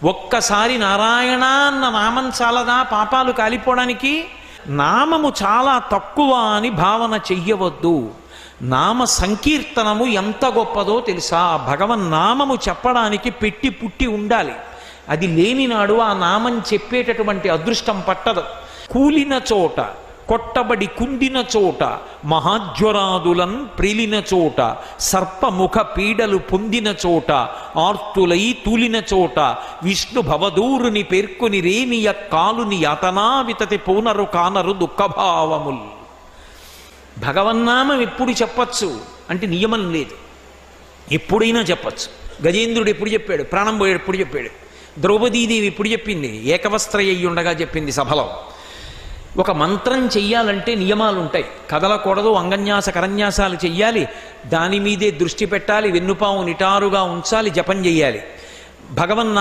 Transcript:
ఒక్కసారి నారాయణ అన్న నామం చాలదా పాపాలు కాలిపోవడానికి? నామము చాలా తక్కువ అని భావన చెయ్యవద్దు. నామ సంకీర్తనము ఎంత గొప్పదో తెలుసా? భగవన్నామము చెప్పడానికి పెట్టి పుట్టి ఉండాలి. అది లేనినాడు ఆ నామం చెప్పేటటువంటి అదృష్టం పట్టదు. కూలిన చోట, కొట్టబడి కుందిన చోట, మహాజ్వరాదులన్ ప్రిలిన చోట, సర్పముఖ పీడలు పొందిన చోట, ఆర్తులై తూలిన చోట, విష్ణు భవదూరుని పేర్కొని రేనియ కాలుని యాతనా వితతి పూనరు కానరు దుఃఖభావముల్. భగవన్నామం ఎప్పుడు చెప్పచ్చు అంటే నియమం లేదు, ఎప్పుడైనా చెప్పచ్చు. గజేంద్రుడు ఎప్పుడు చెప్పాడు? ప్రాణం పోయాడు ఎప్పుడు చెప్పాడు? ద్రౌపదీదేవి ఎప్పుడు చెప్పింది? ఏకవస్త్ర అయ్యి ఉండగా చెప్పింది సభలో. ఒక మంత్రం చెయ్యాలంటే నియమాలు ఉంటాయి. కదలకూడదు, అంగన్యాస కరన్యాసాలు చెయ్యాలి, దాని మీదే దృష్టి పెట్టాలి, వెన్నుపాము నిటారుగా ఉంచాలి, జపం చెయ్యాలి. భగవన్నా